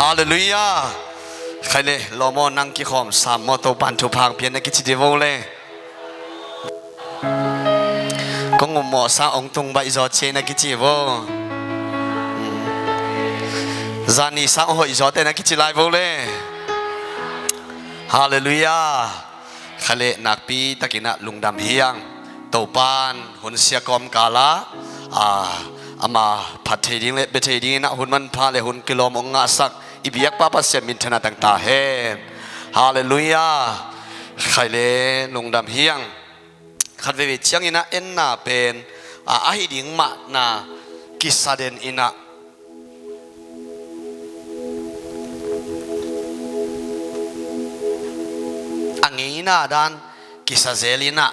ฮาเลลูยาใครเลยลมอนังกิขอมสามมอโตปันทุพังเพียนนักกิจดีโวเลยก็งมหมอสาองตุงใบจอเชนักกิจโวจานีสาหอยจอเตนักกิจไลโวเลยฮาเลลูยาใครเลยนักปีตะกินะลุงดำเฮียงโตปันหุนเสียกอมกาลาอามาพัดเทดิงเลเบเทดิงนะหุนมันพาเลหุนกิโลมองงาสักอิบยักป้าปัสเซมินธนาต่างตาเฮฮาเลลูยาใครเลลุงดำเฮียงขัดเวทเชียงอินะเอ็นนาเป็นอาหิดิงมานากิสาเดนอินะอังงี้นาดานกิสาเซลินะ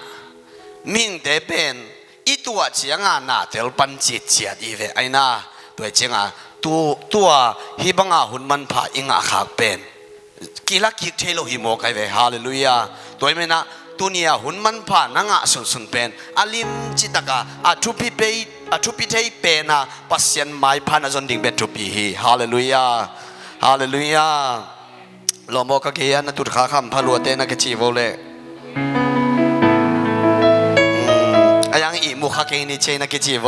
มิงเตเป็นอีตัวเชียงอานาเทลปันจิตเชียดีเวไอนาตัวเชียงอาตัวฮิบังอาหุนมันพาอิงอาขากเป็นกีฬาคิกเทโลฮิโมกไอเวฮาเลลูยาตัวเมนะตัวนี้หุนมันพานังอาสุนเป็นอาลิมจิตกาอาทุพิเปอาทุพิเทเป็นนะปัสยันไม้พานาจนดิ่งเป็นทุพิฮีฮาเลลูยาฮาเลลูยาลมอกะเกียนตุดขาคำพาลัวเตนะกจีโวเลยังอีมุขเกนิเชนักจีบ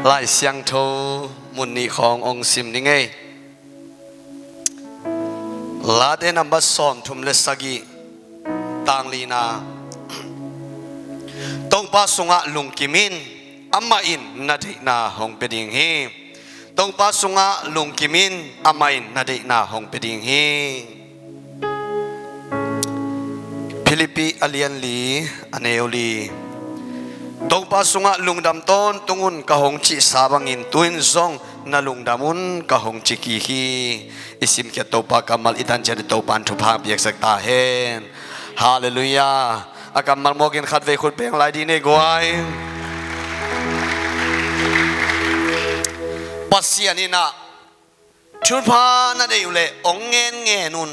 ไล่เสียงโทมุนนีขององค์สิมนี่ไงลาเดนัมบัสซอมทุมเลสกีตังลีนาตงปาสุงะลุงกิมินอามาอินนาเดนาฮงเปดิงฮีตงปาสุงะลุงกิมินอามาอินนาเดนาฮงเปดิงฮีฟิลิปปีอเลียนลีอเนโอลีตงปาสุงะลุงดำต้นตุงุนกะหงจิสาบังอินตุนซองนาลุงดำมุนกะหงจิกีฮีอิสิมเกตโตปากามัลอิตันเจริโตปันทุพาเบียกสักตาเฮนฮาเลลูยาอากามัลโมกินขัดเวคุดเปียงลายดีเนกวยปัสเซียนินะชุดพานาเดยุเลองเงินเงนุน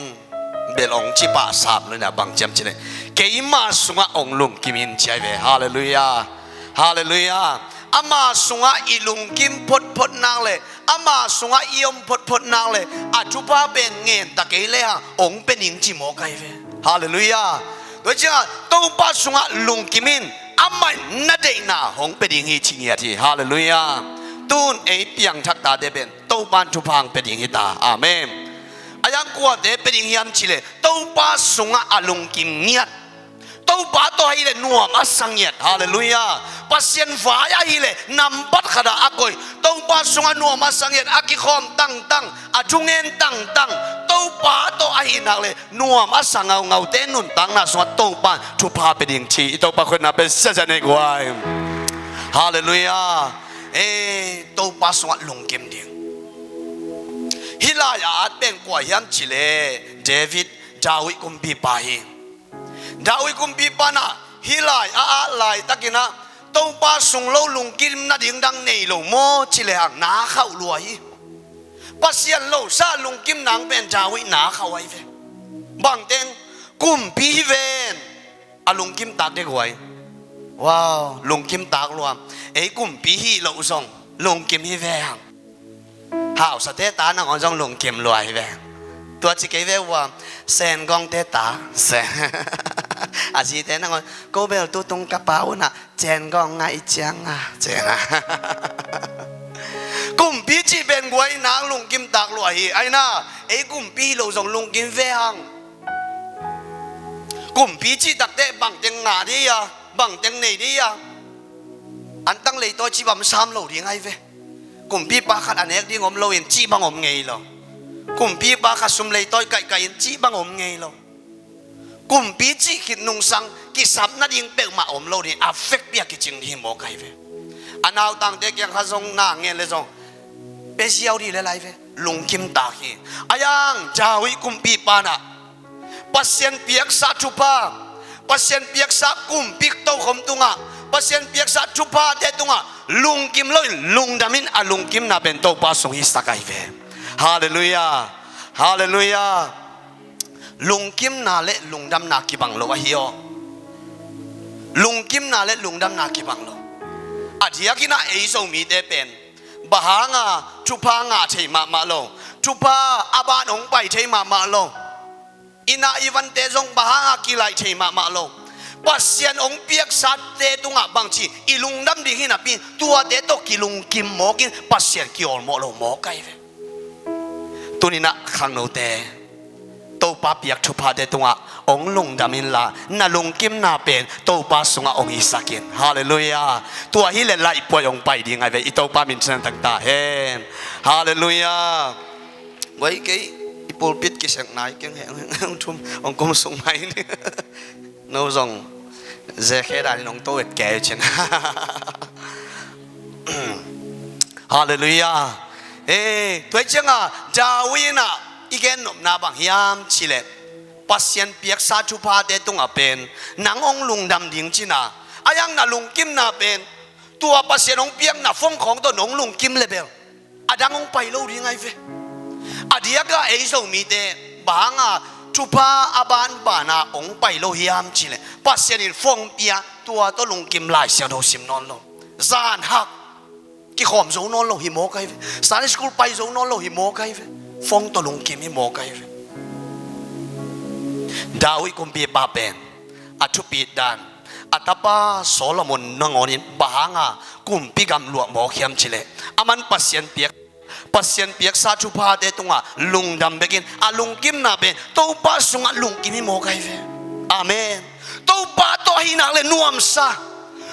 เบลองจิปะสาบเลยนะบางจำจิเลยเกยมาสุงะองลุงกิมินใจเวฮาเลลูยาฮาเลลูยาอามาสุงะอีลุงกิมพดพดนางเลยอามาสุงะอียมพดพดนางเลยอาจุปาเป็นเงินตะเกยเลยฮะองเป็นหญิงจิโมไกเวฮาเลลูยาโดยเฉพาะตัวปาสุงะลุงกิมินอามันนาเดนาองเป็นหญิงฮิชิเงียทีฮาเลลูยาตูนเอเปียงทักตาเดเป็นตัวปานทุพังเป็นหญิงฮิตาอาเมนอายังกว่าเดเป็นอย่างยันชิเลตัวป้าสุงะอลุงกิมเงียดตัวป้าตัวฮิเลนัวมาสังเงียดฮาเลลูยาปัสยันฟ้ายาฮิเลนำบัดขดาอากอยตัวป้าสุงะนัวมาสังเงียดอากิคอมตั้งอาจุงเงินตั้งตัวป้าตัวฮินักเลนัวมาสังเงาเตนุนตั้งน่ะสวัสดิ์ตัวป้าทุพาเป็นอย่างชีตัวป้าคนน่ะเป็นเสจเนกวายฮาเลลูยาตัวป้าสุงะลุงกิมเดียงฮิลายาเป็นกว่ายันชิเลเดวิดดาวิดกุมบีปาฮิดาวิดกุมบีปานะฮิลายาลายตะกินะตัวป้าส่งโลลุงกิมนาดิ่งดังในโลโมชิเลหักนาเข้ารวยปัสยันโลซาลุงกิมนางเป็นดาวิดนาเข้าไว้เวบางเต็งกุมบีเวนอาลุงกิมตากเด็กไว้ว้าวลุงกิมตากรวมกุมบีฮีโลซองลุงกิมฮีเวหังหาวสเตตานังออนจงลงเก็มรวยแวตัวจิเกเวว่าแซนกองเตตาแซนอาชีเตนังออนโกเบลตัวตรงกระเป๋าน่ะแจนกองไงจังอ่ะแจนกุมปีจีเป็นกวยนางลงกิมตากรวยไอ้น่ะกุมปีเราส่งลงกิมเวหังกุมปีจีตักเตบังเต็งหนาดีอ่ะบังเต็งไหนดีอ่ะอันตั้งเลยตัวจีบัมซ้ำเราดีไงเวกุมพี่ป้าขัดอันเอกที่งมเราเห็นจีบังอมไงเรากุมพี่ป้าขัดสมเลยต้อยไก่เห็นจีบังอมไงเรากุมพี่จีขิดนุ่งสังกิสับนัดยิงเปลมาอมเราเนี่ยอัฟเฟกเปียกิจิงที่หมอไก่เวอันเอาตังเด็กยังข้าทรงหน้าเงี้ยเลยทรงเป็นเสียวดีเลยไรเวลุงคิมตาคีอายังจาวิกุมพี่ป้านะปัสเซียนเปียกสัตจุปาปัสเซียนเปียกสักกุมพิกโตขมตุงะปัสเซียนเปียกสัตจุปาเดตุงะลุงกิมเลยลุงดามินอาลุงกิมนาเป็นโตปาสงฮิสตะไกเวฮาเลลูยาฮาเลลูยาลุงกิมนาเลลุงดำนากิบังโลวะฮิโอลุงกิมนาเลลุงดำนากิบังโลอาทิยากินาส่งมีเตเป็น bahanga chupa nga thei ma lo chupa aban ong pai thei ma lo ina ivan te jong bahanga kilai thei ma lo pasien ong piak sat te tunga bangchi ilung dam ding hina pin tua te to kilung kim mo kin pasien ki ol mo lo mo kai ve tunina khang no te to pa piak chupa te tunga ong lung damin la na lung kim na pen to pa sunga ong isakin hallelujah tua hi le lai po ong pai ding ai ve i to pa min chan tak ta hen hallelujah wai ke i pulpit ki sang nai keng heng thum ong kom sung mai ni no zong ze khe da ni ong to et ke chen hallelujah toi changa jawina igen nom na bang yam chile pasien piak sa chupa te tunga pen nang ong lung dam ding china ayang na lung kim na pen tua pasien ong piak na phong khong to nong lung kim level adang ong pai lo ring ai ve adia ga ei so mi te banga chupa aban bana ong pai lo hiam chile pasien in phong pia tua to lung kim lai sia do sim non lo zan hak ki khom zo non lo hi mo kai ve san school pai zo non lo hi mo kai ve phong to lung kim hi mo kai ve Dawi kumpi papen atupi dan atapa Solomon nangonin bahanga kumpi gam luak mo khiam chile aman pasien piak sa chupa de tunga lungdam begin alung kim na ben to pa sunga lung kim mo kai ve amen to pa to hina le nuam sa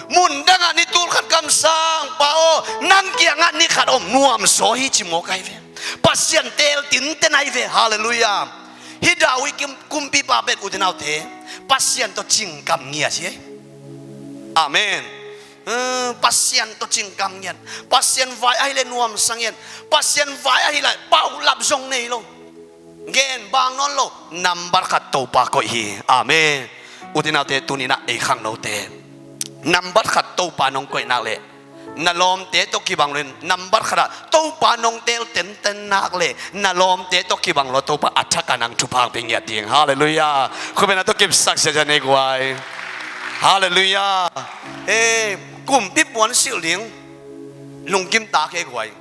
mun danga ni tul khat kam sang pao nang kianga ni khat om nuam so hi chi mo kai ve pasien tel tin tenai ve hallelujah hidawi kumpi papet udinaw te pasien to cingkam ngia sih amen pasien to cingkam ngian pasien vai ai le nuam sangien pasien vai ai la pau lap zong nei lo gen bang non lo number khat to pa ko hi amen udinaw te tunina e khang no te number khat to pa nong koi nak le na lom te to ki bang len number khara to pa nong tel ten nak le na lom te to ki bang lo to pa athaka nang chupang ping ya ting hallelujah khu bena to kim sak se jane gwai hallelujah kum pi pon sil ling lung kim ta ke gwai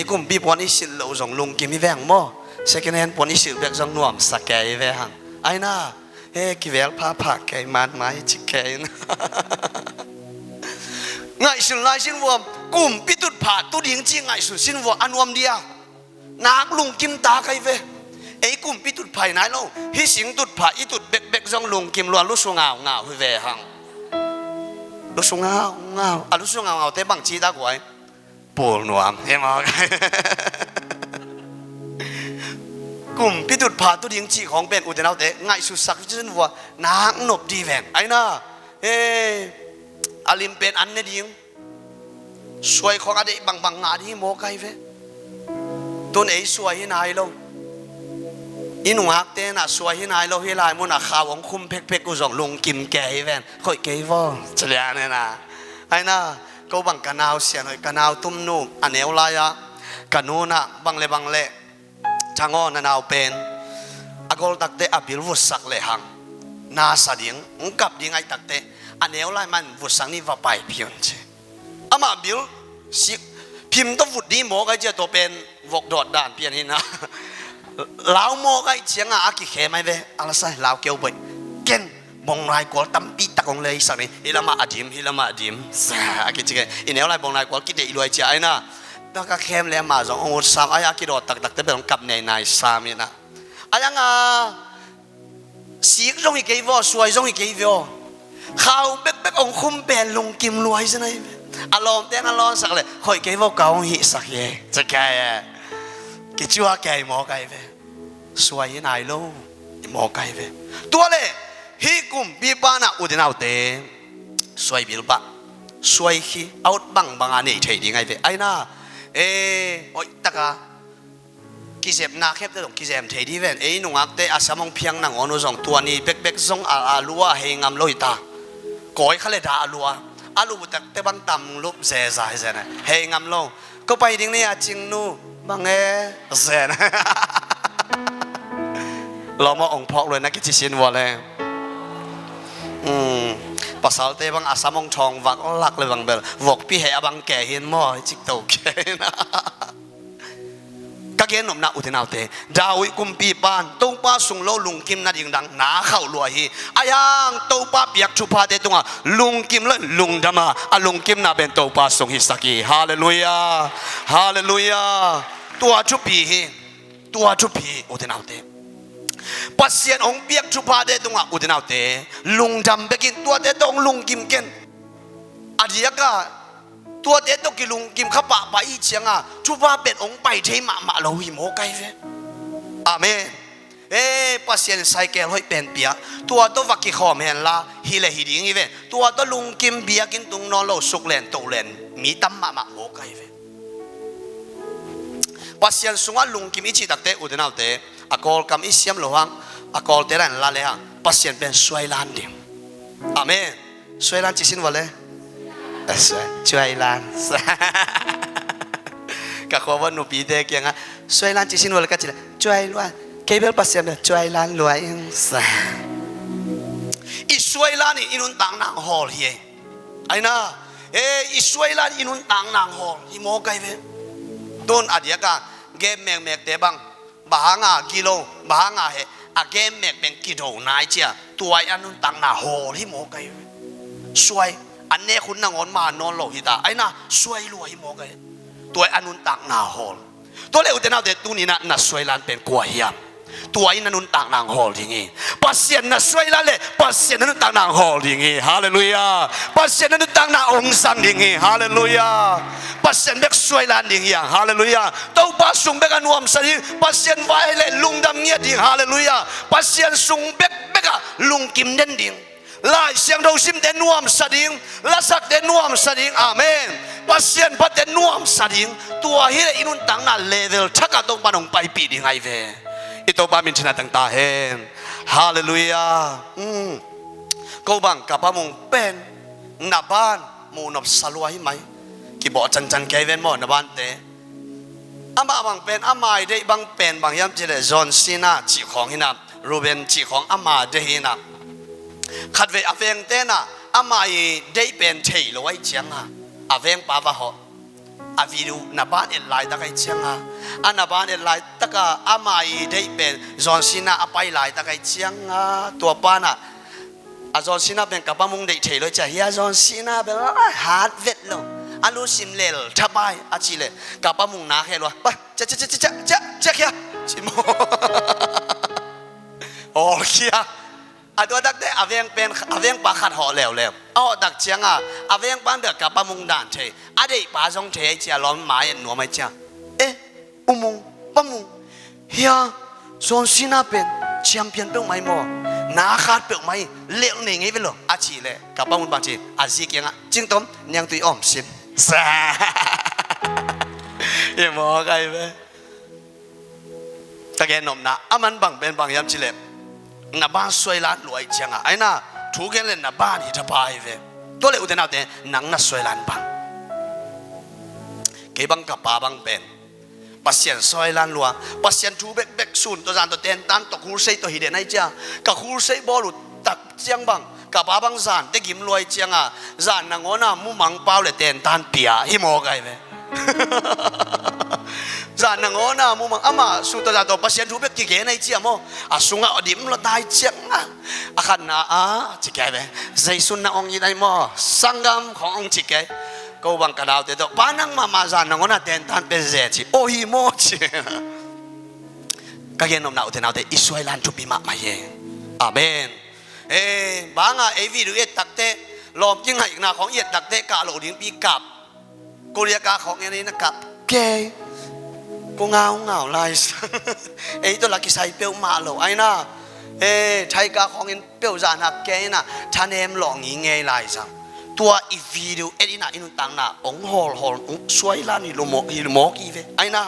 kum pi pon i sil lo jong lung kim i veng mo second hand pon i sil bek jong nuam sakai ve hang ai na ki vel pa kai man mai chi kai ngay sun lai sin vuam kum pitut pha tu ding chi ngay sun sin vuam anwam dia nak lung kim ta kai ve ei kum pitut phai nai lo hi sing tut pha i tut bek jong lung kim lo lu su ngao ve hang lu su ngao lu su ngao te bang chi ta kwai pol nuam he ma kum pitut pha tu ding chi khong ben u de nau te ngay su sak sin vuam nak nop di ven ai na alim pen an ne ding suai khong ade bang nga di mo kai ve ton ei suai hi nai lo inu hak te na suai hi nai lo hi lai mo na khawong khum pek ku jong lung kim ke ven khoi ke vo chlia ne na ai na ko bang kanao sian hoi kanao tum nu aneu la ya kanuna bang le chango na nau pen agol tak te abil vu sak le hang na sa ding ngkap ding ai tak te aneu lai man vụt sang ni va pai pion che ama bil si phim to vụt đi mo cái chia to pen vok dot dan pian hin na lao mo cái chiang a ki khe mai ve ala sai lao kêu boi ken bong nai ko tam pi ta kong lei sang ni hilama adim sa ki che ineu lai bong nai ko ki de loi cha ai na ta ka khem le ma jong ong sam ai ki dot tak te bel kap nei nai sam ni na ayang a siek jong i ke vo suai jong i ke vo khao bek ông khum bèn lung kim luai thế này alom tên alon sắc lệ khỏi cái vô cầu hi sắc ye chắc cái chua cái mò cái về suy thế này lâu mò cái về tua lệ hi kum bi ba na u de nào te suy bil ba suy hi out bang anh ấy thấy đi ngay về ai na oi taka kisep na khép te dong kisem thấy đi về nung ak te asamong phiang nang ono jong tua ni bek jong alua he ngam loi ta cõi khale da alu butak te bang tam lup ze zai ze này hey ngam lo có bay ding này ching nu bang e ze này lo mo ong phok rồi na ki chi sin wa le pasal te bang asamong thong vak lak le bang bel vok pi he abang ke hin mo chik to ke na các cái nộm nạo thế nào thế đào ý cùng pi pan tông pa sung lâu lùng kim na điền đằng ná khẩu lùa hi ayang tông pa biak chu pa thế tung à lùng kim lên lùng đam à lùng kim na bên tông pa sung hi saki hallelujah hallelujah tua chu pi ô thế nào thế pasien ông biak chu pa thế tung à ô thế nào thế lùng đam bekin tua thế tông lùng kim ken adiakaตัวเด็ดตกิลุงกิมขับปะไปอีเชียงอ่ะชูว่าเป็นองค์ไปเทมาเราหิมโอไกเวอาเมนปัสยันไซเคิลให้เป็นเปียตัวตัววักกิขอมเห็นละฮิเลฮิดิงอีเวตัวตัวลุงกิมเบียกินตุงนอนเราสุกเลนโตเลนมีตั้มมาโอไกเวปัสยันสุงว่าลุงกิมอีจิตักเตอุดนาวเตอากอลกำอีเสียมหลวงอากอลเตรันละเลยฮะปัสยันเป็นสวยล้านเดียวอาเมนสวยล้านจิสินวะเลยช่วยล้านก็ขอว่าหนูปีเด็กยังไงช่วยล้านจิสินวันละก็จีละช่วยล้านเคเบิลปัสเซียนช่วยล้านรวยอีช่วยล้านนี่อินุนต่างนางฮอลเฮียไอ้น่ะอีช่วยล้านอินุนต่างนางฮอลฮิโมไกเวต้นอดีตก็เกมแมกเตบังบางอ่ะกิโลบางอ่ะเฮอะเกมแมกเป็นกิโลนายเจ้าตัวอันนุนต่างนางฮอลฮิโมไกเวช่วยอันนี้คุณนางอนมานอนโลหิตาไอ้น่ะสวยรวยมองกันตัวอนุนต่างนาฮอลตัวเล็กแต่น่าเด็ดตัวนี้น่ะสวยล้านเป็นกว่าเฮียมตัวอินนุนต่างนางฮอลอย่างงี้ปัสเซียนน่ะสวยล้านเลยปัสเซียนนุนต่างนางฮอลอย่างงี้ฮาเลลูยาปัสเซียนนุนต่างนาองค์สังอย่างงี้ฮาเลลูยาปัสเซียนเบกสวยล้านอย่างงี้ฮาเลลูยาตัวปัสสุงเบกนวมสดีปัสเซียนไว้เลยลุงดำเงียดิ่งฮาเลลูยาปัสเซียนสุงเบกลุงกิมเด่นดิ่งลายเสียงเราซิมเดนวมสดิงละสักเดนวมสดิงอาเมนปัสเซียนพัดเดนวมสดิงตัวเฮอินุนตังน่ะเลเวลชักกะตงปานงไปปีดิงไอเวอิโตบามินชนะตังตาเฮนฮาเลลูยาก็บังกับพระมงเป็นนับบ้านมูนบสลวยไหมกี่บอกจันแกเวนมอนับบ้านเตอามาบังเป็นอามาได้บังเป็นบางยามเจเลจอนซีนาจีของหินับรูเบนจีของอามาเดหินับขัดเวอเวงเต้น่ะอามาได้เป็นเทลไว้เชียงอ่ะอเวงปาวะเหรออาวิรูนับบ้านเอลไลตะไคเชียงอ่ะอันนับบ้านเอลไลตะกะอามาได้เป็นจอนซินาอไปไลตะไคเชียงอ่ะตัวป้าน่ะอาจอนซินาเป็นกับป้ามุงได้เทเลยจ้ะเฮียจอนซินาเป็นฮาร์ดเวทลงอาลูซิมเลลทับไปอาชิเลกับป้ามุงนาแค่รัวไปจะแค่ชิโมโอเคอะตัวดักเดอเวงเป็นอเวงปาขัดห่อแล้วอ๋อดักเชียงอ่ะอเวงปันเดือกกับปามุงด่านเทอะเดปาซงเทเจียล้อมหมายหนัวไม่เจียอุโมงปามุงเฮียโซนซีน่าเป็นแชมเปี้ยนเป็นไหมหมอนาขาดเป็นไหมเลี้ยงหนึ่งไงเป็นหรออาชีเลยกับปามุงบางทีอาชีเกียงอ่ะจิงต้มยังตุยอ้อมสินแซ่ยังมอไกไปตะแกนนมนะอามันบังเป็นบางยามชิเลนับบ้านสวยล้านรวยจังอ่ะไอ้น่ะถูกกันเลยนับบ้านที่จะไปเว้ยตัวเล็กอุตส่าห์เต้หนังน่ะสวยล้านบังเก็บบังกับป้าบังเป็นปัสเซียนสวยล้านรวยปัสเซียนทูเบกซูนตัวจานตัวเต้นตันตัวคูเซ่ตัวหิเดนไอ้เจ้ากับคูเซ่บอลุตักเจียงบังกับป้าบังจานเด็กยิ้มรวยจังอ่ะจานนังโอน่ะมุมังเป้าเลยเต้นตันเปียฮิโมไกเว้ยจานนังโอน่ะมุมังอามาสุดตัวจานตัวปัสเซียนทูเบกกี่เกนไอ้เจ้าโมอาสุงอ่ะอดิมเราได้เจียงอ่ะอาขันน่ะจิเกเว้ยใจสุนน่ะองยี่ได้โมสังกัมขององจิเกก็บังกระดาวเด็ดป้านังมาจานนังโอน่ะเต้นตันเป็นเจ็ดโอ้ฮิโมจิก็เห็นนมหนาวเต้นหนาวเต้อิสราเอลจุบิมาไม่เย่อาเมนบางอ่ะวิรุเอตักเตะลอมยิ่งให้อีกนาของเอตักเตะกาโหลดิ้งปีกับกุเรียกาของอันนี้นะครับเกย์กูเงาลายตัวลักกี้ใส่เปียวมาโหลไอ้น่ะใช้กาของอินเปียวจานหักเกย์น่ะท่านเอ็มหลงยิงไงลายจังตัวอีวิรุเอ็ดน่ะอินุตังน่ะองฮอลสวยล้านฮิโลโมกีเวไอ้น่ะ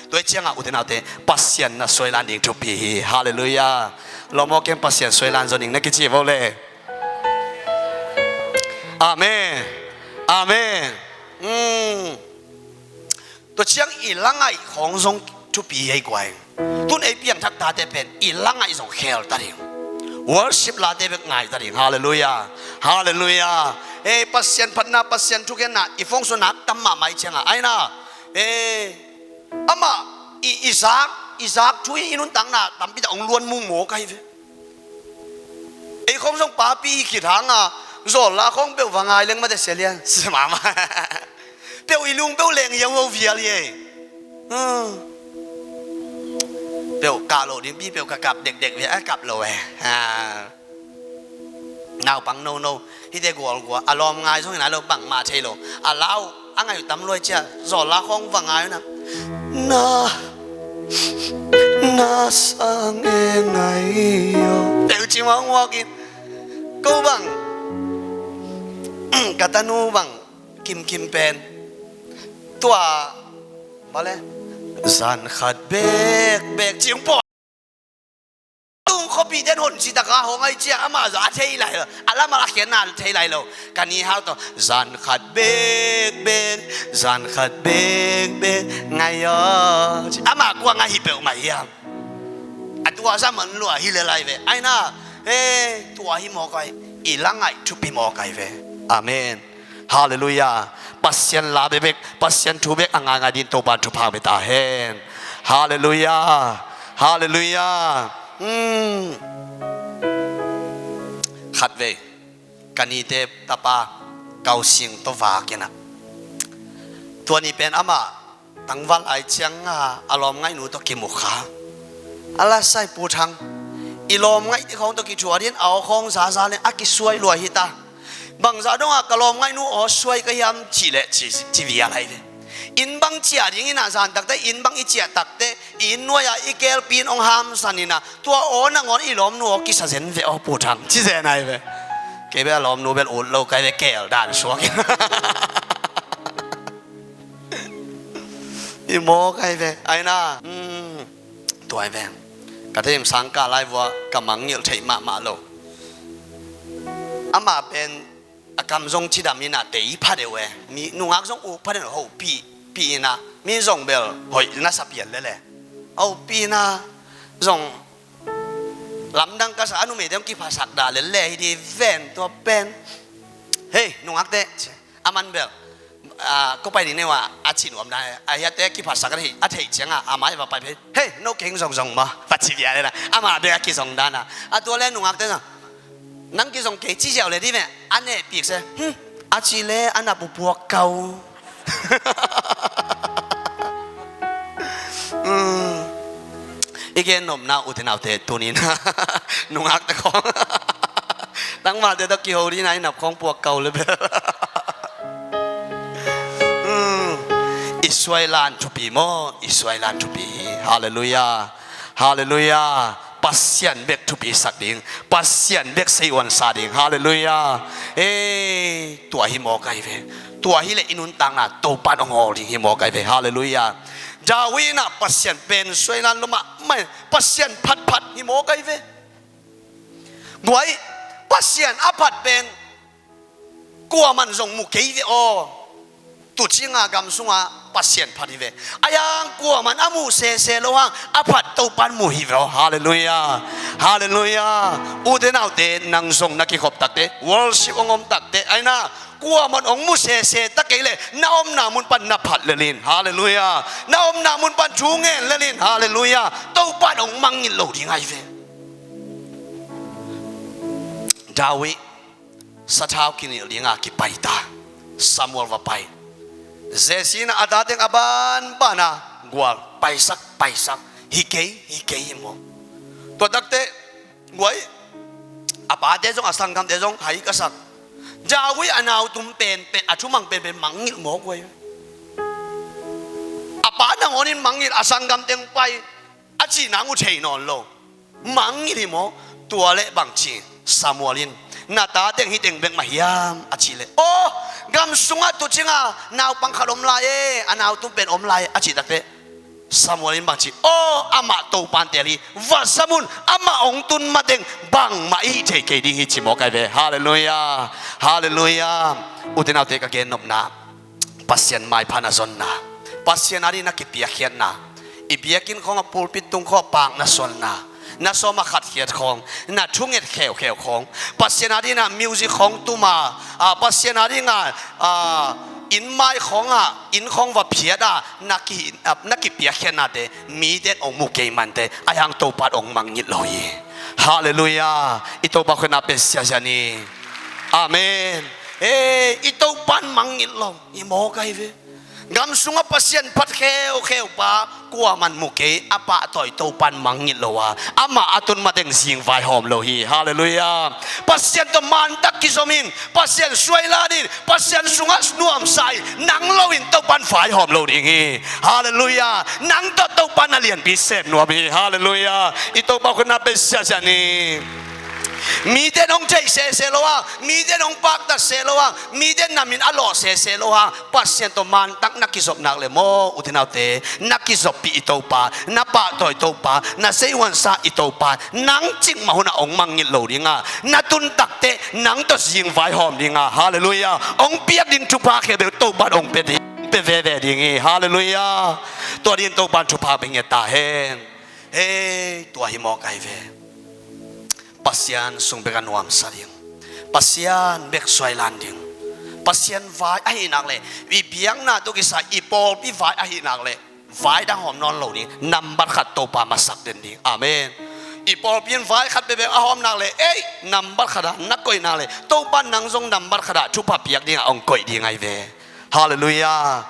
ตัวเจ้าอ่ะอุตนาเตปัสเซียนน่ะสวยล้านดิ้งทุบีฮาเลลูยาเราโมเก็บปัสเซียนสวยล้านจนดิ้งนักกิจวัตรเลยอาเมนอาเมนตัวเชียงอีหลังไอของทรงทุบีไอ้กวยตุนไอเปียงทักตาเตเป็นอีหลังไอทรงเขลตาเดียว worship ลาเดเบกง่ายตาดิ่งฮาเลลูยาฮาเลลูยาปัสเซียนพันนาปัสเซียนทุกอย่างนะอีฟงสุนักตั้มมาไม่เชียงอ่ะไอ้น่ะอามาอิสากช่วยอินุนตังน่ะตั้มพิจารณ์ล้วนมุ่งหมอใครเว้คงส่งป้าปีขีดหางอ่ะโซล่าคงเปลวฟังไงเรื่องมาแต่เสียเลี้ยงสมามาเปลวอีลุงเปลวแรงยังเอาเวียเลยเปลวกาโลนี่พี่เปลวกับเด็กๆเวียกับเรานาวปังโนที่เด็กกัวอารมณ์ไงช่วงนั้นเราบังมาเทโลเล่าอังไงอยู่ตำรวจเจ้าโซล่าคงฟังไงนะน่าสังเองไงเปลวจิมวังกินกูบังกาตานูบังคิมเป็นตัวมาเลยสันขัดเบกจิงปอตุ้งเขาปีเดินหุ่นสิตะกาหงไอเจ้าอามาจะเทไหลเลยอะไรมาลักเขียนน่ะเทไหลเลยกันนี้ฮะตัวสันขัดเบกสันขัดเบกไงอ่ะอามากูไงฮิเปลไม่ยังตัวสามันรัวฮิเลไลเวไอ้น่ะตัวฮิโมกัยอีหลังไงทุบฮิโมกัยเวอาเมนฮาเลลูยาปัสเซียนลาเบกปัสเซียนทูเบกอ่างดินโตบานทุพาเมตาเฮนฮาเลลูยาฮาเลลูยาขัดเวกันนี้เตตาปาเกาสิงตัววากินะตัวนี้เป็นอามาตั้งวันไอเชียงอารมณ์ไงหนูตัวกิมุขาอะไรใส่ปูทังอีลมไงที่ของตัวกิจวัตรเอาของสาเนี่ยอากิสวยรวยฮิตาบางจากนั้นก็ลมไงหนูอ๋อสวยก็ยังจีเล่จีวิอะไรเลยอินบังเจียดิ้งน่ะสันตักแต่อินบังอีเจียตักแต่อินนัวยาอีเกลปีนองหามสันนี่นะตัวอ๋อนั่งอ๋ออีลมหนูกิสเซนเวอปูทังจีเซนไงเวเก็บลมหนูเป็นอุดเราใครเป็นเกลด่านสวกอีโมใครเวไอ้น่ะตัวไอ้เวกระเทียมสังกาไลวัวกำมังเยอะเทมาโลอามาเป็นกำจงชิดามินาเตยพัดเอวมีนุ่งอักจงอุพัดเอวปีนะมีจงเบลหอยน่าสับเย็นเลยเอาปีนะจงลำดังกษัตริย์นุ่มเดียมกี่ภาษาด่าเลยที่เวนตัวเป็นเฮ้ยนุ่งอักเตะอามันเบลก็ไปดีเนี่ยว่าอาชินวมได้อายะเตะกี่ภาษากันที่อาเทียงอามาจะไปเพเฮ้ยนกเก่งจงมาปัจจิยาเลยนะอามาเดียกี่จงด้านนะตัวเล่นนุ่งอักเตะนะนั่งกินส่งเกจิเจ้าเลยที่แม่อันนี้ปีกเสียอาชีเล่อันนั้นบัวเก่าอีกแค่หนุ่มน่าอุทนาเตตัวนี้นะนุ่งอักแต่ของตั้งมาเดี๋ยวตะกี้เขาที่ไหนนับของบัวเก่าเลยเบ้ออิสราเอลานทุบีโมอิสราเอลานทุบีฮาเลลูยาฮาเลลูยาปัสยันเบกทุบีสักดิ่งปัสยันเบกเซวันสาดิ่งฮาเลลูยาตัวหิมอไกเวตัวหิเลอินุนตังน่ะตัวปานองอดิ่งหิมอไกเวฮาเลลูยาดาวิน่ะปัสยันเป็นสวยนั้นลงมาไม่ปัสยันพัดหิมอไกเวงวยปัสยันอภัดเป็นกลัวมันส่งมุกเกยเวตุจิงากำสุงาปัสยันพัดเวอายังกลัวมันอามูเซระวังอภัดตัวปันมุหิเวฮาเลลูยาฮาเลลูยาอุเดนเอาเตนังส่งนักขิขบตักเตวอลชิองอมตักเตไอ้น่ะกลัวมันองมุเซตะเกเลยน้าอมนามุนปันนับผัดเลลินฮาเลลูยาน้าอมนามุนปันชูเงเลลินฮาเลลูยาตัวปันองมังงินโลดิ้งไอเวดาวิสัทธากินเลี้ยงอากิไปตาซามูเอลว่าไปเจสินาอาดาเตงอาบันปานะกวาไปสักฮิเกยโมตัวดักเตงวยอาปาเดจงอาสังคำเดจงหายกษัตริย์จาวิอนาวตุมเป็นอาชุมังเป็นมังงิลโมกวยอาปาดังอนินมังงิลอาสังคำเตงไปอาจีนังอุเทนอนโลมังงิลโมตัวเล็บังชีซามัวลินนาตาเตงฮิเตงเบงมาฮิยามอาชีเลโอกำสุงาตุจิงานาวปังขลอมลายอนาวตุมเป็นอมลายอาชีตักเตซามัวลินบังชีอามาโตปันเตลีวัสมุนอามาองตุนมาเดงบังมาอีเทเกดิฮิจิโมกายเวฮาเลลูยาฮาเลลูยาอุตินาวเตกเกนนบนาปัสยันไมพานาซอนนาปัสยันอารีนักกิเปียเขียนนาอีเปียกินของปูปิดตุงข้อปางนาซอนนา na so ma khat khiat khong na thunget kheu kheu khong pasien adi na music khong tuma pasien adi nga in mai khong in khong wa phiada naki pia khena te mi det ong mu ke man te ayang to pat ong mangit loi hallelujah ito ba khona pe sia jani amen ito pan mangit lo i mo kai ve gam sunga pasien pat kheu pa kwa man mu ke apa toy to pan mangit lo wa ama atun ma deng sing vai hom lo hi hallelujah pasien to man tak ki zomin pasien suai la din pasien sunga nuam sai nang lo in to pan vai hom lo ding hi hallelujah nang to pan alian bi set no bi hallelujah ito ba ko na pe sia janiมีเดนองใจเสโลวะมีเดนองปากตัดเสโลวะมีเดนนามินอโลเสโลวะปัสเซนโตมันตักนักกิศบนักเลโมอุทินเอาเตนักกิศบปีอิโตปานับปะตอยโตปานัเซวันซาอิโตปานังจิงมาหุนาองมังยิโลดิงานัตุนตักเตนังตสยิงไฟหอมดิงาฮาเลลูยาองเปียกดินทุพาเคเบโตปาองเปดิเปเวเวดิงฮาเลลูยาตัวดินโตปาทุพาเป็นเงตาเฮนตัวหิมอไกเวpasien sung bekan nuam saring pasien bek suai landing pasien vai ai nak le wi biang na to kisa ipol pi vai ai nak le vai dang hom non lo ni number khat to pa masak den ding amen ipol pin vai khat be a hom nak le number khada nak koi nak le to pan nang jong number khada chu pa piak ding ong koi ding ai ve hallelujah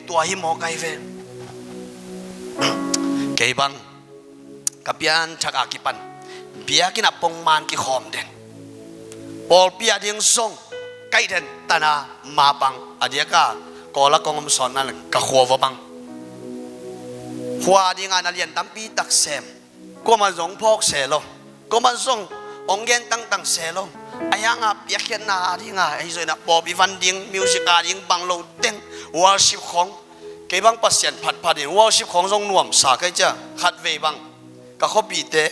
tua hi mo kai ve ke bang kapian chak akipan pia kina pong man ki khom den pol pia ding song kai den tana ma bang adia ka ko la kong son nan ka khwa bang khwa ding an alian tampi tak sem ko ma zong phok se lo ko ma zong ong gen tang se lo ayanga pia khen na dinga ai zoi na po bi van ding music a ding bang lo ten worship khong ke bang pasien phat din worship khong zong nuam sa kai cha khat ve bang ka khopi te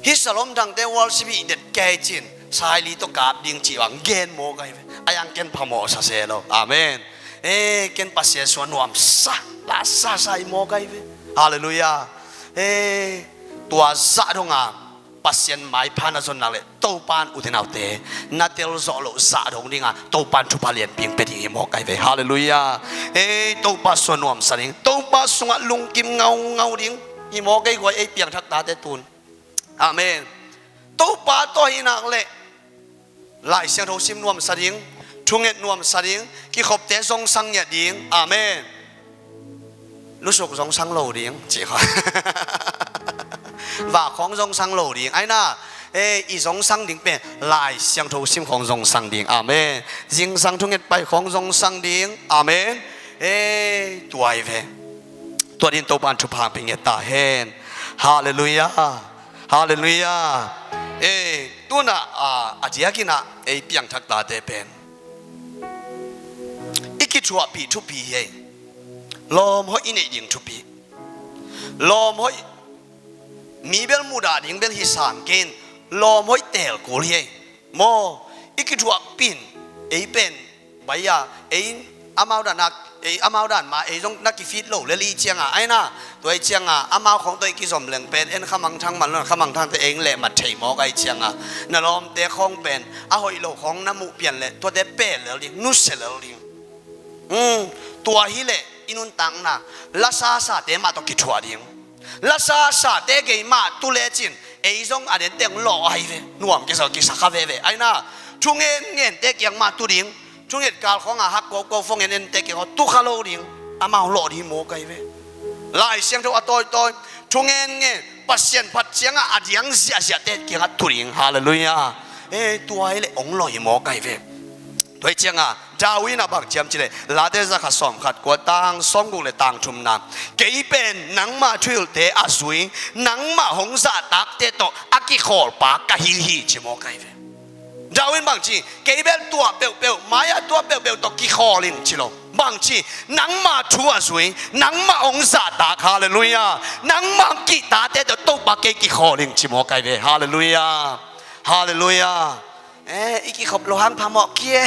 ฮิสลอมดังเดวอลสิบีเด็ดแก่จินชายลีตกาบดิงจีวังเกนโมไกอายังเกนพะโมซาเซโลอาเมนเกนปัสเยสวนวมซาลาซาไซโมไกฮาเลลูยาตัวซาดงาปัสเยนไม้พานาจนนักเลโตปานอุทินเอาเตนาเตลโซโลซาดงดิงาโตปานทุพาเลียนเพียงเป็นอย่างโมไกฮาเลลูยาโตปาสวนวมสลิงโตปาสงะลุงกิมเงาดิงอีโมไกกว่าเปียงทักตาเตตูนอาเมนตู้ปาตัวหินักเละหลายเสียงโทซิมนวมสดิงทุ่งเอ็ดนวมสดิงกี่ขบเตะทรงสังเยดิงอาเมนรู้สึกทรงสังโลดิงจีค่ะว่าของทรงสังโลดิงไอ้น่าอีทรงสังดิงเป็นหลายเสียงโทซิมของทรงสังดิงอาเมนยิงสังทุ่งเอ็ดไปของทรงสังดิงอาเมนตัวไอ้เวตัวดินตัวบานชุพาเป็นเงตาเฮนฮาเลลูยาฮาเลลูยาตัวน่ะอาจจะกินเปียงทักตาเตเป็นอีกชัวปีทุปีเฮลมหอยอินเดียงทุปีลมหอยมีเบลมูดาดิงเบลฮิสานเกนลมหอยเตลกูเฮโมอีกชัวปีนเป็นใบยาอามาดานักอามาดานมาจงนักกิฟิตโลเลลีเจียงไอ้น่ะตัวเจียงอามาของตัวกิสมเหลงเป็นขมังทั้งมันขมังทั้งตัวเองแหละมาเทมอกไอเจียงนั่นลมเตะของเป็นหอยโลของน้ำมูเปลี่ยนเลยตัวเตะเป็นแล้วลิงนุสแล้วลิงตัวฮิเลอินุนตังน่ะลาซาเตะมาตัวกิชัวลิงลาซาเตะเกยมาตุเลจินจงอะไรเตะหล่อไอเวนัวมกิสักคาเวไอ้น่ะช่วงเงี้ยเตะยังมาตุลิงช่วงเหตุการณ์ของฮักโกฟงเงินเตะเกี่ยวตุคาโลดิงอามาหล่อดีโมไกเวหลายเสียงตัวตัวช่วงเงี้ยปัสเซียนปัดเสียงอาเดียงเสียเตะเกี่ยวตุลิงฮาเลลูยาตัวไอ้เล่องหล่อโมไกเวตัวเจียงดาวินาบักเจียมจิเลลาเดซ่าขัดสอมขัดกวดตังสองกุเลตังชุมนักเกยเป็นนังมาช่วยเตะอาสุยนังมาหงสาตักเตะโตอากิขอลปากกะฮิจิโมไกเวดาวินบางทีเก็บเป็นตัวเปลวๆมายาตัวเปลวๆตกกี่คอลิงชิโลบางทีนังมาชัวสวยนังมาองศาตาฮาเลลูยานังมากีตาเตะตัวปากเกกี่คอลิงชิโมไกเวฮาเลลูยาฮาเลลูยาอีกกี่ขบโลหันพามอกเกี้ย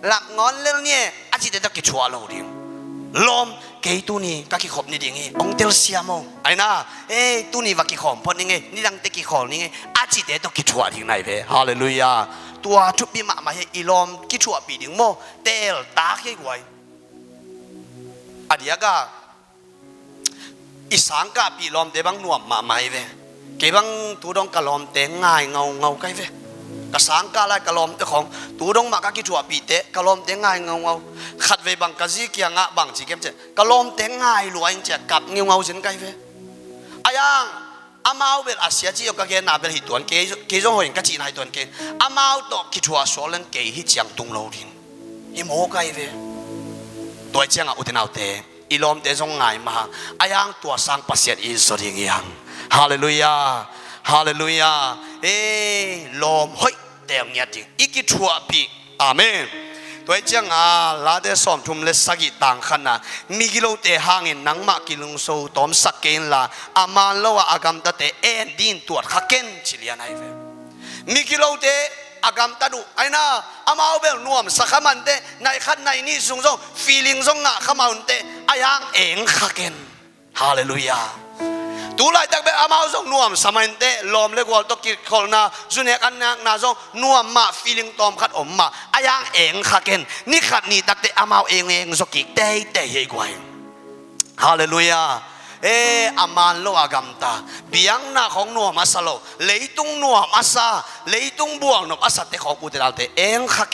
หลักงอนเรื่องนี้อาจจะต้องกี่ชัวโลดิงลมเก ke tu ni ka ki khop ni ding hi ong tel siamo ai na tu ni va ki khom phon ni nge ni dang te ki khol ni nge a chi te to ki thua ding nai ve hallelujah ตัวทุบปีมาให้อีลอมกิชัวปีดิ่งโมเตลตาให้ไว้อดียก็อีสังกาปีลอมเตบังหนวมมาไม่เวเก็บังตัวดงกะลอมเตง่ายเงาไกเวกะสังกาไล่กะลอมเตของตัวดงมากะกิชัวปีเตกะลอมเตง่ายเงาขัดเวบังกะซีเกียงะบังจีเก็บเจกะลอมเตง่ายรวยเจกับเงาเช่นไกเวอายังอามาเวลอาเซียจีก็เกณฑ์นาเวลหิตวนเกยจงหัวหินกะจีนายตวนเกณฑ์อามาตอกคิดว่าโซเลนเกยหิจังตุงโลดินหิโมไกเวตัวเจียงอุตนาเตอีลอมเตจงง่ายมาอายังตัวสังปัสเซียนอิสริงยังฮาเลลูยาฮาเลลูยาลมห้อยเตงเงียดิอีกิชัวปีอาเมนตัวเจียงลาเดสอมทุมเลสกิต่างขันนะมีกิโลเตหางเงินนังมากิลุงโซตอมสักเกนละอามาโลวะอากามตะเตดินตัวขักเกนชิลียนไอเวมีกิโลเตอากามตะดูไอน่าอามาเบลนวมสักขมันเตในขันในนี้ซุงฟีลิงซงงะขมาอุนเตอายังเองขักเกนฮาเลลูยาตูไลตักเบอามาซงนวมสมัยเตลมเลกวอลตกิคอลนาจุเนกันนาซงนวมมาฟีลิงตอมขัดอมมาอายังเองขักเกนนี่ขัดนี่ตักเตอามาเองสกิเตเฮกวยฮาเลลูยาอามันโลอากามตาเบียงนาของนัวมาสโลเลยตุงนัวมาซาเลยตุงบวงนบอาศัตเตของอุตราเตเองขักเ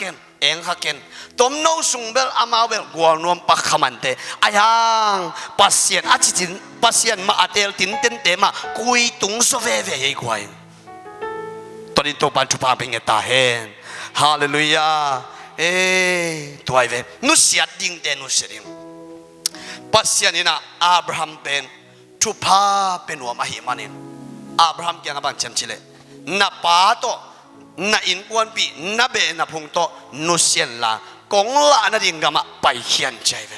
กนตมโนสุงเบลอามาเบลกวนัวปักขมันเตอายังปัสเซียนอาจินปัสเซียนมาอาเตลตินเตนเตมาคุยตุงโซเวเวเฮกวยตอนนี้ตัวปันจุปาเป็นเงตาเฮนฮาเลลูยาตัวไอเวนุเสียดิ่งเตนุเสียดิ่งปัสเซียนนี่นะอับราฮัมเป็นทุพาเป็นหัวมาหิมานินอับราฮัมเกี่ยงกับบังเชมชิเลนับป้าโตนับอินกวนปีนับเบนับพงโตนุเซียนลากงลานาดิงกามาไปเขียนใจเว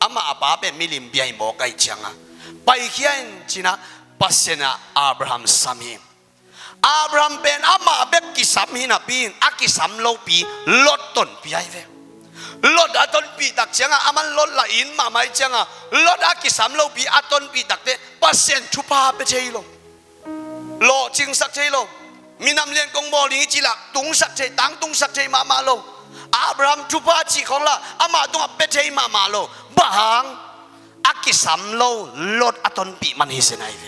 อามาอับราเป็นมิลิมเบียโมไกจังอ่ะไปเขียนจีนะปัสเซียนอับราฮัมสามีอับราฮัมเป็นอามาเบกิสามีนะปีนอากิสามโลปีลดต้นปีไอเวลดอาตนปีตักเชียงอามันลดละอินมาไม่เชียงลดอากิสามโลปีอาตนปีตักเตปัสเซียนชุพาไปเชยโลโลจิงสักเชยโลมีนำเลียนกงบอลิงจิละตุงสักเชยตังตุงสักเชยมาโลอับราฮัมชุพาจีของละอามาตุงไปเชยมาโลบางอากิสามโลลดอาตนปีมันฮิเซนไอเว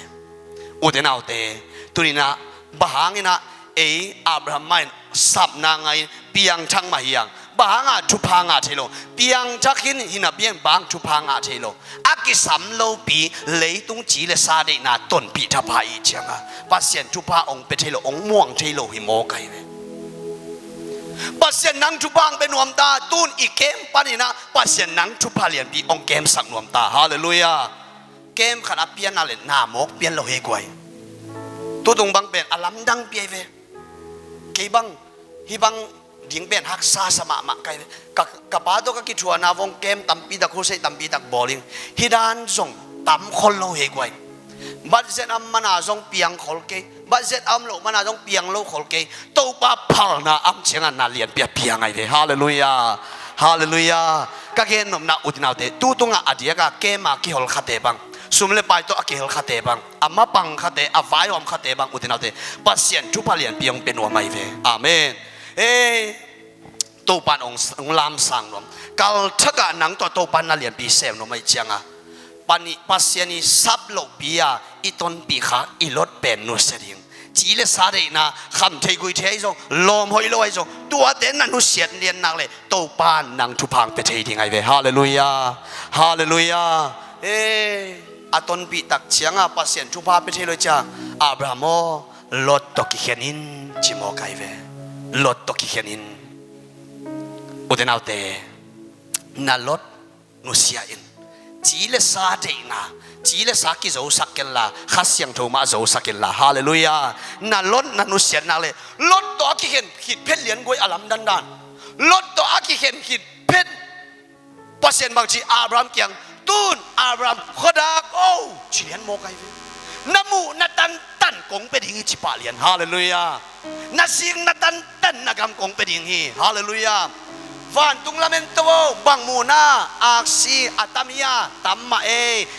อุเดนเอาเตตุนินะบางนี่นะอับราฮัมไม่สับนางไงเปียงช่างมาเฮียงบางอาชุพังอาเทโลเปียงจักหินหินาเปียงบางชุพังอาเทโลอากิสามโลปีเลยตุงจีเลซาเดนาต้นปีทับพายเชียงปัสเซียนชุพาองเปเทโลองม่วงเทโลหิโมไกเวปัสเซียนนังชุพังเป็นนวมตาตูนอีเกมปานินะปัสเซียนนังชุพาเลียนปีองเกมสักนวมตาฮาเลลูยาเกมขนาดเปียนอะไรหน้ามกเปียนโลเฮกวยตัวตรงบังเป็นอลัมดังเปียเวเกบังฮิบังดิ่งเป็นฮักซาสมามาไกกับป้าตัวก็คิดชัวนาวงเกมตั้มปีดักโคเซตั้มปีดักบอลลิงฮิดานส่งตั้มคนโลเฮกวยบัดเซตอัมมานาส่งเปียงขอลเกบัดเซตอัมโลมานาส่งเปียงโลขอลเกตัวป้าพัลนาอัมเชียงนาเลียนเปียงไงเดฮาเลลูยาฮาเลลูยาก็เกนนมนาอุดนาเตตัวตรงอดียกเกมาคิฮอลคาเตบังสุมเลไปตัวคิฮอลคาเตบังอามาปังคาเตอาไฟอมคาเตบังอุดนาเตปัสเซียนชุพาเลียนเปียงเป็นหัวไม่เวอาเมนตัวปันองลามสังลมกัลทักนังตัวปันนั่นเลียนปีเซมลมไม่เจียงปันนี้ปัสเซียนีซับโลปียอีตนปีขาอีลดเป็นนุสเดียงจีเลสาเดนะคำเทกุยเทยจงลมหอยลอยจงตัวเด่นนั่นนุเสียนเลียนนักเลยตัวปันนังทุพังไปเทยยังไงเวฮาเลลูยาฮาเลลูยาอาตนปีตักเชียงปัสเซียนทุพาไปเทยเลยจ้าอับราฮัมลดตกิเขนินจิโมไกเวลดตกิเขนินอุดนเอาเตนาลดนุเซียอินจีเลสาเดนาจีเลสากิโจสักเกลลาขัดเสียงโทมาโจสักเกลลาฮาเลลูยานาลดนานุเซียนาเลยลดตัวกิเห็นหิดเพชรเหรียญกวยอลัมดันลดตัวกิเห็นหิดเพชรเปอร์เซ็นต์บางทีอับราฮัมเกียงตูนอับราฮัมขดาโอ้เฉียนโมไกเวนามูนาตันตันกงเป็นหิงจิปาเลียนฮาเลลูยานาซิงนาตันตันนากำกงเป็นหิงฮีฮาเลลูยา van tung lamen to bang muna aksi atamia tamma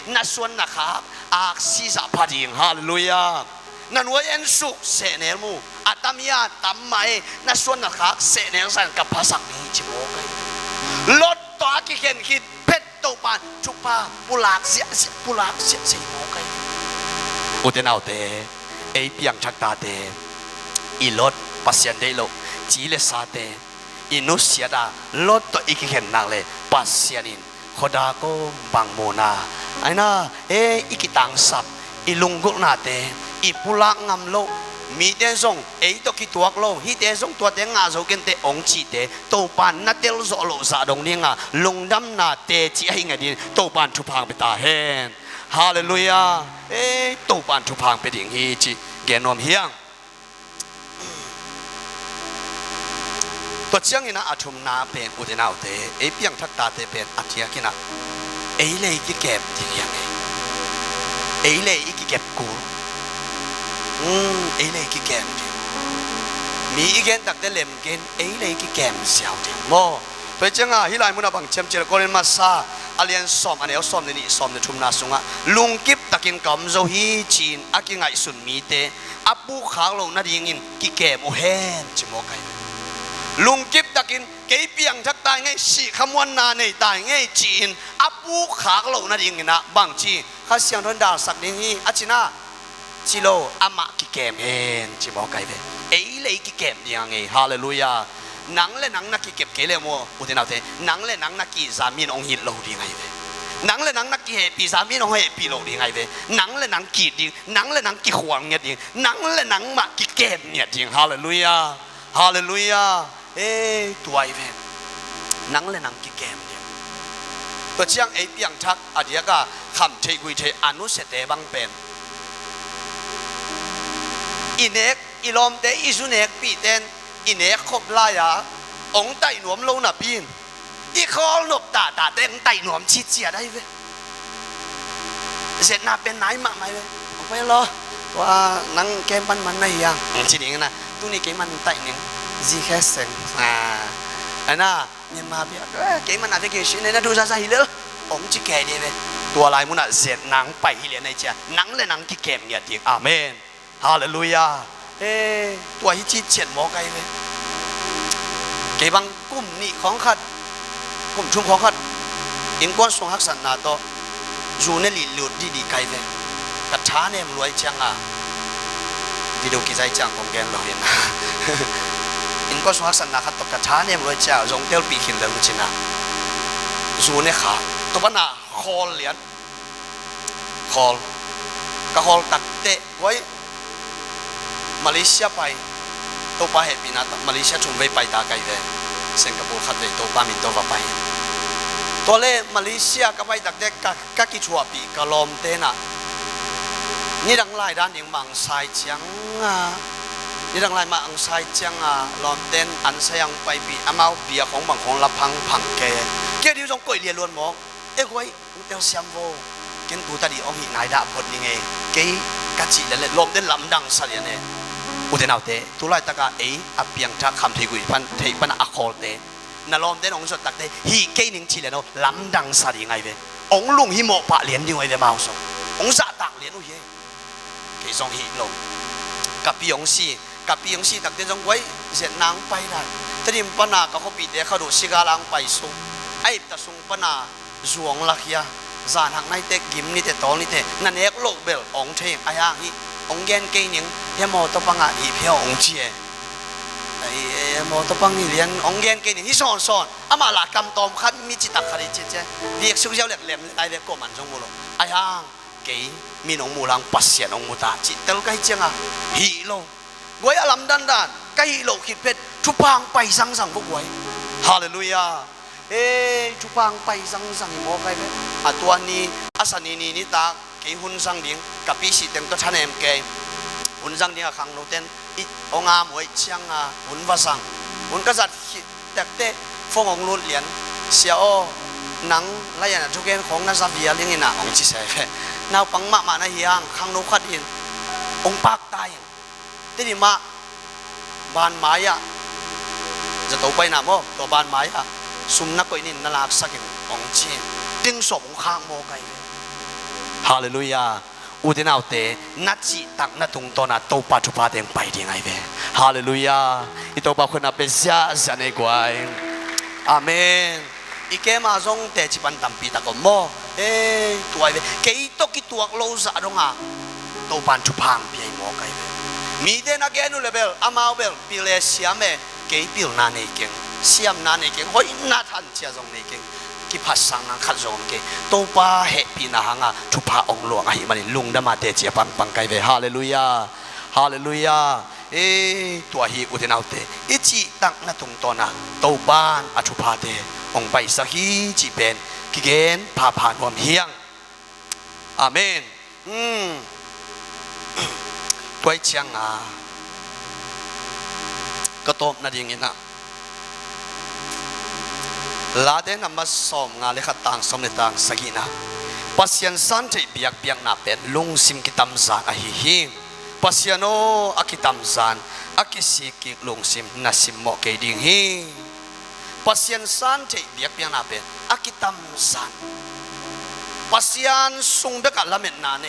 na suan na khak aksi za pading hallelujah nan wa en su se ne mu atamia tamma na suan na khak se ne san ka pasak ni chi mo kai lot to ki ken hit pet to pan chupa pulak sia se mo kai uten autte piang thak ta te i lot pasien de lo chi le sa te inusia da lot to ikihen nang le pasianin khoda ko bang mona aina ikitang sap ilungguk na te ipulak ngam lo mi ten song to ki tuak lo hi ten song tua te nga zo ken te ong chi te to pan na tel zo lo sa dong ni nga lungdam na te chi hi nga din to pan thu phang pe ta hen hallelujah to pan thu phang pe ding hi chi genom hiangตัวเชียงนี่นะอาชุมนาเป็นอุดนาวเตเปียงทักตาเตเป็นอาเทียกินะเลยกี่เก็บที่ยังไงเลยกี่เก็บกูเลยกี่เก็บมีอีกเกนตักเตเล่มเกนเลยกี่เก็บเสียวเดียวโม่ตัวเชียงอ่ะฮิไลมุนาบังเชมเจริญก็เล่นมาซาอาเลียนซ้อมอันนี้เอาซ้อมนี่ซ้อมในชุมนาสุงะลุงกิบตักินกำโจฮีจีนอากิไงสุนมีเตอับบุขางลงนั่นยิงกี่เก็บโอเฮนจิโมไกลุงกิบตะกินเกี่ยเปียงทักตายไงสิขมวนนาในตายไงจีนอับปูขากเหล่านั่นเองนะบางจีข้าเสียงทนดาสักนิดนี้อาชินะจิโลอามากิเกมเห็นจิบอกไกไปเลยกิเกมยังไงฮาเลลูยาหนังและหนังนักกิเก็บเกลมัวอุทินเอาเถหนังและหนังนักกิสามีนองหินโลดีไงไปหนังและหนังนักกิเฮปีสามีนองเฮปีโลดีไงไปหนังและหนังกีดิหนังและหนังกิขวางเนี่ยดิหนังและหนังมากิเกมเนี่ยดิฮาเลลูยาฮาเลลูยาตัวไอ้เว้ยนังเลยนังกิเกมเนี่ยตัวเชียงเปียงทักอดียก็คำเทกุยเทอนุเสตบังเป็นอินเอกอิลอมเตอิสุเนกปีเตนอินเอกคบลายาองไตหนวมโลนับปีนอีคอลนบตาเต็งไตหนวมชิดเจียได้เว้ยเสร็จนาเป็นไหนมาไหมเว้ยออกไปรอว่านังเกมมันไม่ยังจริงๆนะตัวนี้เกมมันไตหนึ่งจีแค่เสียงอันน่ะเนี่ยมาเปียเกี่ยมันอาจจะเกี่ยวชินเนี่ยนะดูซาซาฮิเลองจิแก่ดีไหมตัวลายมุนอ่ะเสียหนังไปฮิเลในเจ้าหนังเลยหนังกิเกมเนี่ยจริงอาเมนฮาเลลูยาตัวฮิจิเฉียดหมอไกลไหมเกี่ยบางกลุ่มนี่ของขัดกลุ่มชุ่มของขัดอิงก้อนสงหักสันนาโตจูเนลิลุดดีไกลไหมกระช้าเนี่ยมันรวยจังอ่ะวิดีโอกิจจังของแกนเราเห็นอินก็สวัสดิ์นาขัดตกกระช้าเนี่ยมันเลยเจ้าจงเตลปีขินเลยมันชินะจูเนี่ยขาตัวบ้านน่ะคอลเหรียญคอลกะคอลตักเตะไว้มาเลเซียไปตัวป้าเห็นปีนั้นมาเลเซียชมไปตาไกลเลยสิงคโปร์ขัดเลยตัวป้ามินตัวไปตัวเล่มาเลเซียก็ไปตักเตะกักกิชัวปีกะลอมเตน่ะนี่ดังไล่ด้านอย่างบางสายเชียงนี่ดังไล่มาอังสายเชียงลอมเต้นอันเสียงไปปีอามาเบียของบางของละพังแกเกี่ยวจงก่อยเรียนล้วนหมอกไว้เตียวเสียมโวกินปูตาดีองหินายดาบดนี่ไงเกี่ยกัจจิเลยลมเต้นลำดังสัญญาเนี่ยอุตนาวเตตุไลตะกาอเปียงทักคำที่กุยพันที่ปันอคอลเตนั่นลมเต้นองสุดตักเตฮีเกี่ยนิ่งชีเลยเนาะลำดังสัญญาไงเว้องลุงฮิโมปะเลียนยังไงเว้มาสององซาตักเลียนโอ้ยเกี่ยสองฮีลงกับปีองซีตักเต้นจงไว้เสร็จนางไปได้แต่ดิมปนากับเขาปีเดียเขาดูสิกาลังไปส่งแต่ส่งปนาจวงลักยาจานหักในเตกิมนี่เตตอนี่เตนั่นเอกโลกเบลองเทงอายังฮีองเกนเกนิงเฮโมตปังอีเพียวองเชียเฮโมตปังอีเลียนองเกนเกนิงฮิซอนอามาลากำตอมขัดมีจิตตักขัดเจ๊เรียกสุขเจ้าเรียกเหลี่ยมไอเรียกก็มันจงบุโรอายังเกยมีน้องมูลังปัสเสียน้องมูตาจิตเตลไกเจียงฮีโลกวยอลัมดันไกโลคิดเป็ดทุพังไปสังพวกกวยฮาเลลูยาทุพังไปสังโมไกเป็ดตัวนี้อาสนีนี่ตาเกยหุ่นสังดิ่งกับปีสิเต็มตัวชันเอ็มเกยหุ่นสังดิ่งขังโนเตนองอามวยเชียงหุ่นวาสังหุ่นกษัตริย์แต่เตะฟงองลุดเหรียญเสียโอหนังไรอย่างทุกอย่างของนักสัตว์เลี้ยงนี่นะองค์จิเสกนาวปังมาในเฮียงขังโนขัดอินองค์ปากตายที่นี่มาบานไม้จะตัวไปหนาโมตัวบานไม้ สุมนักก็อินนาลากสักองเจนดึงศพข้างโมไกฮาเลลูยาอุดินาเตนัดจิตักนัดตุงตนาโตปัจจุบันเองไปดีไงเว้ฮาเลลูยาอิโตปะคนนับเป็นเสียสันเอกวายอาเมนอีเกมาซงเตจิปันตัมปีตะกโมตัวเว้เกยตกิตัวโลซาดงาโตปันจุพังเปียโมไกเว้มีเดนักเกนุเลเบลอามาเบลปิเลเซียเมเกยปิลนาเนเกงเซียมนาเนเกงหอยนาทันเชียซงเนเกงกิพัสสังนังขัดซงเกโตปาเฮปีนาหังาจุพาองหลวงไอ้มันลุงดามาเตจิปังปังไกเว้ฮาเลลูยาฮาเลลูยาตัวฮีอุเทนเอาเตอิจิตักนาตุงตอนะโตปานอจุพาเตองไปสักฮีจีเป็นกิเกนพาผ่านความเฮียงอาเมนตัวเชียงก็ตบนาดิ่งนะลาเดนมาสอมงานเลขาต่างสมเนต่างสกินะปัสยันสันเทบียกเบียงนาเป็นลุงซิมกิตัมซานอหิหิมปัสยันโออากิตัมซานอากิสิกิลุงซิมนาซิมโมเกดิ่งหิปัสยันสันเทบียกเบียงนาเป็นอากิตัมซานปัสยันสุงเบกะละเมนนาเน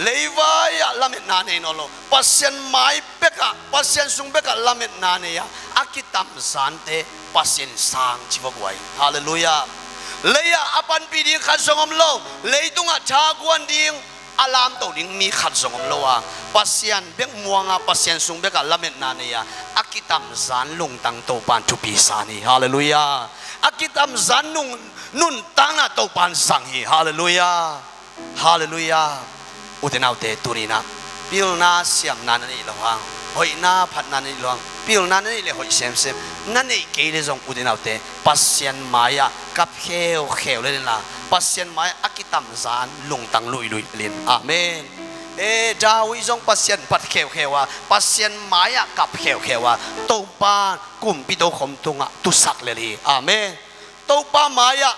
เลวายะละเมนนาเนนอโลปัสยันไม้เบกะปัสยันสุงเบกะละเมนนาเนยะอากิตัมซานเตปัสยันสังจิวกวยฮาเลลูยาเลยะอปันปีดีขัดสงมโลเลยตุงะชากวนดิงอารามตัวดิงมีขัดสงมโลอะปัสยันเบกมัวงะปัสยันสุงเบกะละเมนนาเนยะอากิตัมซานลุงตังโตปันทุปีสานีฮาเลลูยาอากิตัมซานนุนตังนะโตปันสังฮีฮาเลลูยาฮาเลลูยาอุตนาเตตุนีนะพิลนาเสียมนานี่ละวังหอยนาพัดนานี่ละวังพิลนานี่เลยหอยเซมเซมนั่นนี่เกลิซงอุตนาเตปัสยันมายากับเขียวเลยนะปัสยันมายาอากิตัมซานลุงตังลุยเลียนอาเมนดาวิซงปัสยันปัดเขียวว่าปัสยันมายากับเขียวว่าโตปากุมปิโตขมตุงะตุสักเลยอาเมนโตปามายา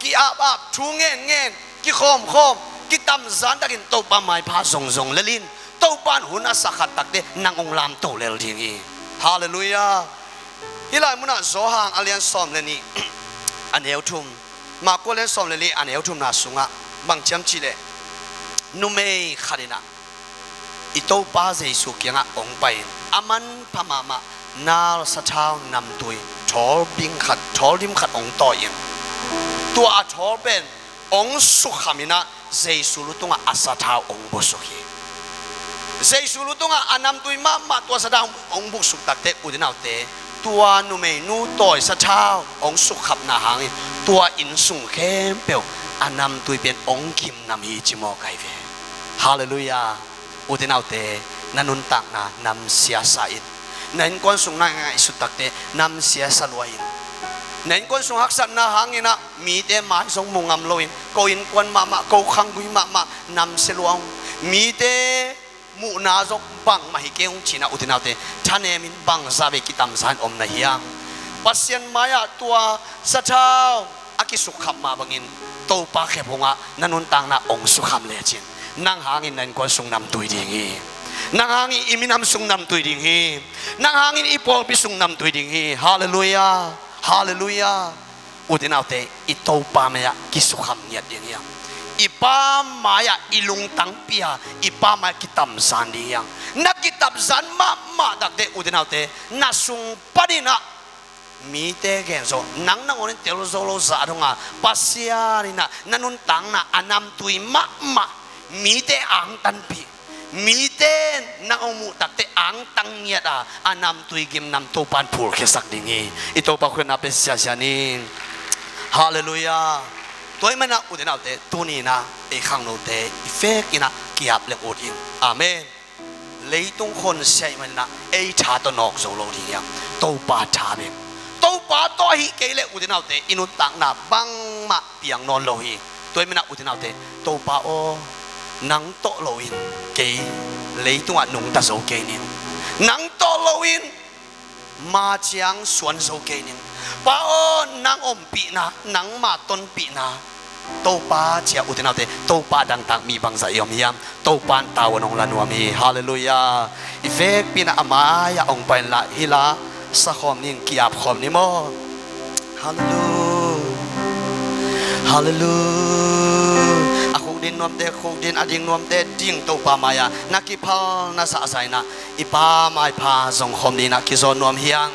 กิอาบชูเงินกิคมกิตัมซานตะกินโตปาไม้พาซงเลลินโตปานหุนาสักขัดตักเดนางองลามโตเลลทีนี้ฮาเลลูยาฮิลายมุนาโซฮางอเลียนซอมเลนี่อันเอลทุมมาโกเลนซอมเลนี่อันเอลทุมนาสุงะบังจำชิเลนุเมย์ขัดินะอิโตปาเจสุกียงะองไปอามันพม่านาลสะท้าวนำตุยชอบิงขัดชอริมขัดองต่อยิงตัวอาชอเป็นองสุขามินะเจสุลุตุงะอาสาท้าองบุสุขีเจสุลุตุงะอันนำตุยมาตัวสะท้าองบุสุตักเตอุดินาเตตัวนุเมนูต่อยสะท้าองสุขับนาหางตัวอินสุงเข้มเปียวอันนำตุยเป็นองคิมนำฮีจิโมไกเวฮาเลลูยาอุดินาเตนันุนตักนานำเสียสายนั่นคนสุงนางไอสุตักเตนำเสียสลวยนั่นคนสุงหักสันนาหางนะมีเตมาสงมุงอำลอยโกอินควันมาโกขังกุยมานำเสลวงมีเตมุนาจกบังมาฮิเกงชินาอุตินาเตท่านเอมินบังซาเบกิตัมซานอมนาฮิยังปัสยันมายาตัวสัจาอากิสุขับมาบังินโตปาเขพงะนันุนตังนาองสุขับเลจินนางหางินนั่นคนสุงนำตุยดิ่งฮีนางหางินอิมินำสุงนำตุยดิ่งฮีนางหางินอิปอลปิสุงนำตุยดิ่งฮีฮาเลลูยาฮาเลลูยาอุตินาเตอิโตปามายากิสุขับเนียดดิ่งฮีอิปามายาอิลุงตังปียอิปามายกิตัมซานดิ่งฮีนักกิตัมซานมาดักเตอุตินาเตนัสุงปะดินะมีเตแก่โซนังโอนิเตโลโซโลซาดงาปัสยารินะนันุนตังนะอันนำตุยมามีเตอังตันปีมีเตนังอมุตักเตอังตังเนียดอันนำตุยกิมนำโตปันพูร์เคสักดิ่งฮีอิโตปะคุณนับเป็นเสียชานินฮาเลลูยาตัวมันนะอุดนาเตตัวนี้นะเอขังโนเตเฟกินะกิยับเลอุดินอาเมนเลยตุงคนใช่มันนะเอชาตนอกโซโลดียโตปาชาเบโตปาตัวฮิเกเลอุดนาเตอินุตังนะบังมาเปียงนอนโลฮีตัวมันนะอุดนาเตโตปาโอนังโตโลอินเกเลยตุงะนุงตาโซเกนินนังโตโลอินมาเจียงสวนโซเกนินป้าโอนางอมปีนะนางมาต้นปีนะโตป้าเจียอุตินาเตโตป้าดังตักมีบางสายยอมยามโตป้านตาวนองลานวมีฮาเลลูยาอีเฟกปีนะอามายาองไปละฮิลาสะคอมนิ่งกิยาบคอมนิโมฮาเลลู ฮาเลลูยาคุดินนวมเตคุดินอดิงนวมเตดิ่งโตปามายานักกิพาลนาสะไซนะอีปาไมพาส่งคมดีนักกิโซนวมเฮียง